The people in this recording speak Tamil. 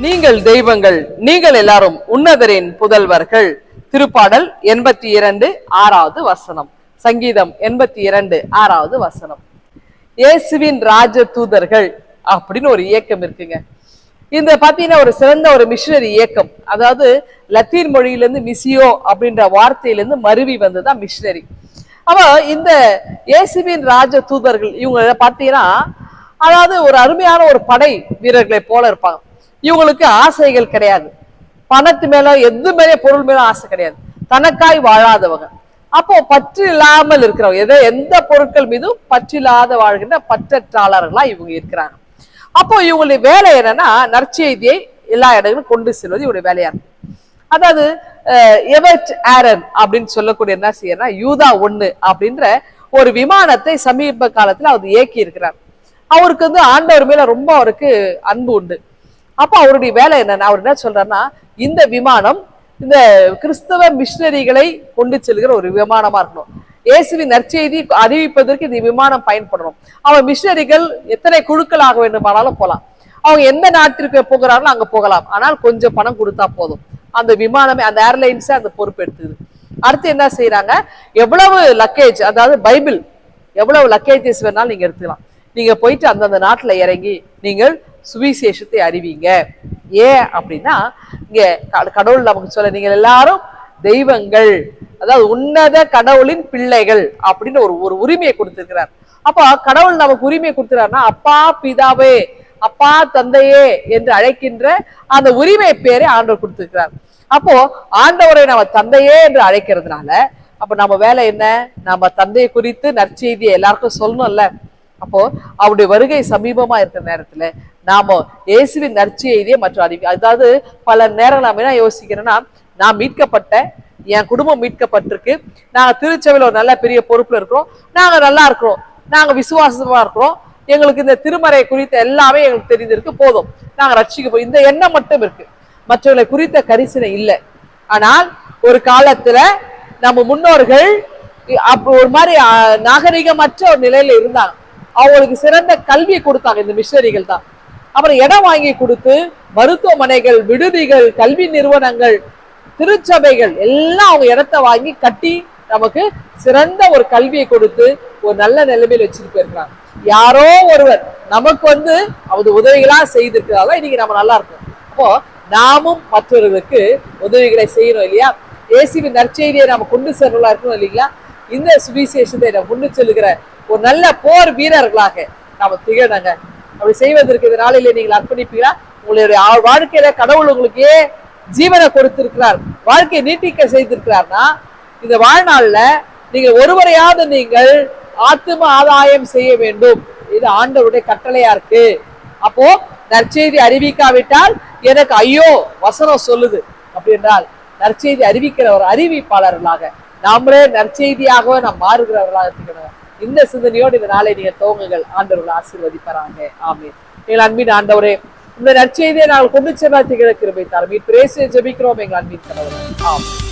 நீங்கள் தெய்வங்கள், நீங்கள் எல்லாரும் உன்னதரின் புதல்வர்கள். திருப்பாடல் 82 6வது வசனம். சங்கீதம் 82 6வது வசனம். இயேசுவின் ராஜ தூதர்கள் அப்படின்னு ஒரு இயக்கம் இருக்குங்க. இந்த பாத்தீங்கன்னா ஒரு சிறந்த ஒரு மிஷனரி இயக்கம். அதாவது லத்தீன் மொழியிலிருந்து மிசியோ அப்படின்ற வார்த்தையிலிருந்து மருவி வந்ததுதான் மிஷனரி. அப்ப இந்த இயேசுவின் ராஜ தூதர்கள் இவங்க பாத்தீங்கன்னா, அதாவது ஒரு அருமையான ஒரு படை வீரர்களை போல இருப்பாங்க. இவங்களுக்கு ஆசைகள் கிடையாது. பணத்து மேல எது மேலே பொருள் மேல ஆசை கிடையாது. தனக்காய் வாழாதவங்க. அப்போ பற்று இல்லாமல் இருக்கிறவங்க, எந்த பொருட்கள் மீதும் பற்றில்லாத வாழ்கின்ற பற்றற்றாளர்களா இவங்க இருக்கிறாங்க. அப்போ இவங்களுடைய வேலை என்னன்னா, நற்செய்தியை எல்லா இடங்களும் கொண்டு செல்வது இவருடைய வேலையா இருக்கு. அதாவது எவர்ட் ஆரன் அப்படின்னு சொல்லக்கூடிய என்ன செய்யறா, யூதா 1 அப்படின்ற ஒரு விமானத்தை சமீப காலத்துல அவர் இயக்கி இருக்கிறார். அவருக்கு வந்து ஆண்டவர் மேல ரொம்ப அவருக்கு அன்பு உண்டு. அப்ப அவருடைய வேலை என்னன்னா, அவர் என்ன சொல்றாருன்னா, இந்த விமானம் இந்த கிறிஸ்தவ மிஷனரிகளை கொண்டு செல்கிற ஒரு விமானமா இருக்கணும். இயேசுவின் நற்செய்தி அறிவிப்பதற்கு இந்த விமானம் பயன்படணும். அவன் மிஷனரிகள் எத்தனை குழுக்களாக வேண்டுமானாலும் போகலாம். அவங்க எந்த நாட்டிற்கு போகிறார்களோ அங்க போகலாம். ஆனால் கொஞ்சம் பணம் கொடுத்தா போதும். அந்த விமானமே, அந்த ஏர்லைன்ஸே அந்த பொறுப்பு எடுத்துக்குது. அடுத்து என்ன செய்யறாங்க, எவ்வளவு லக்கேஜ், அதாவது பைபிள் எவ்வளவு லக்கேஜஸ் வேணாலும் நீங்க எடுத்துக்கலாம். நீங்க போயிட்டு அந்தந்த நாட்டுல இறங்கி நீங்கள் சுவிசேஷத்தை அறிவிங்க. ஏன் அப்படின்னா, இங்க கடவுள் நமக்கு சொல்ல, நீங்கள் எல்லாரும் தெய்வங்கள், அதாவது உன்னத கடவுளின் பிள்ளைகள் அப்படின்னு ஒரு உரிமையை கொடுத்திருக்கிறார். அப்ப கடவுள் நமக்கு உரிமையை கொடுத்துறாருன்னா, அப்பா பிதாவே, அப்பா தந்தையே என்று அழைக்கின்ற அந்த உரிமை பேரை ஆண்டவர் கொடுத்திருக்கிறார். அப்போ ஆண்டவரை நம்ம தந்தையே என்று அழைக்கிறதுனால, அப்ப நம்ம வேலை என்ன, நம்ம தந்தையை குறித்து நற்செய்தியை எல்லாருக்கும் சொல்லணும்ல. அப்போ அவருடைய வருகை சமீபமா இருக்கிற நேரத்துல நாம இயேசுவின் நற்செய்தியை மற்றும் அறிவி, அதாவது பல நேரம் நாம என்ன யோசிக்கிறோம்னா, நான் மீட்கப்பட்ட, என் குடும்பம் மீட்கப்பட்டிருக்கு, நாங்க திருச்சபையில ஒரு நல்ல பெரிய பொறுப்புல இருக்கிறோம், நாங்க நல்லா இருக்கிறோம், நாங்க விசுவாசமா இருக்கிறோம், எங்களுக்கு இந்த திருமறை குறித்த எல்லாமே எங்களுக்கு தெரிந்திருக்கு, போதும், நாங்க ரட்சிக்க போய், இந்த எண்ணம் மட்டும் இருக்கு. மற்றவர்களை குறித்த கரிசனை இல்லை. ஆனால் ஒரு காலத்துல நம்ம முன்னோர்கள் அப்ப ஒரு மாதிரி நாகரிகமற்ற ஒரு நிலையில இருந்தாங்க. அவங்களுக்கு சிறந்த கல்வியை கொடுத்தாங்க இந்த மிஷனரிகள் தான். அப்புறம் இடம் வாங்கி கொடுத்து மருத்துவமனைகள், விடுதிகள், கல்வி நிறுவனங்கள், திருச்சபைகள் எல்லாம் அவங்க இடத்த வாங்கி கட்டி நமக்கு சிறந்த ஒரு கல்வியை கொடுத்து ஒரு நல்ல நிலைமையில வச்சுட்டு போயிருக்காங்க. யாரோ ஒருவர் நமக்கு வந்து அவர் உதவிகளா செய்திருக்கிறதால இன்னைக்கு நம்ம நல்லா இருக்கோம். அப்போ நாமும் மற்றவர்களுக்கு உதவிகளை செய்யணும் இல்லையா? இயேசுவின் நற்செய்தியை நம்ம கொண்டு செல்றதா இருக்கணும் இல்லைங்களா? இந்த சுவிசேஷத்தை நம்ம கொண்டு செல்லுகிற ஒரு நல்ல போர் வீரர்களாக நாம திகழங்க. அப்படி செய்வதற்கு இந்த நாளிலே நீங்கள் அர்ப்பணிப்பீங்களா? உங்களுடைய வாழ்க்கையில கடவுள் உங்களுக்கு ஜீவனை கொடுத்திருக்கிறார், வாழ்க்கையை நீட்டிக்க செய்திருக்கிறார்னா, இந்த வாழ்நாள்ல நீங்க ஒருவரையாவது நீங்கள் ஆத்தும ஆதாயம் செய்ய வேண்டும். இது ஆண்டவருடைய கட்டளையா இருக்கு. அப்போ நற்செய்தி அறிவிக்காவிட்டால் எனக்கு ஐயோ வசனம் சொல்லுது. அப்படி என்றால் நற்செய்தி அறிவிக்கிற ஒரு அறிவிப்பாளர்களாக நாமளே நற்செய்தியாகவே நாம் மாறுகிறவர்களாக திகழணும். இந்த சிந்தனையோடு இந்த நாளை நீங்க துவங்குங்கள். ஆண்டவர்கள் ஆசீர்வதிப்பாராங்க. ஆமென். எங்கள் அன்பின் ஆண்டவரே, இந்த நற்செய்தியை நாங்கள் கொண்டு செல்ல திகழ கிருபை தாரும். மீட்பு இயேசுவை ஜெபிக்கிறோம் எங்கள் அன்பின் கடவுளே. ஆமென்.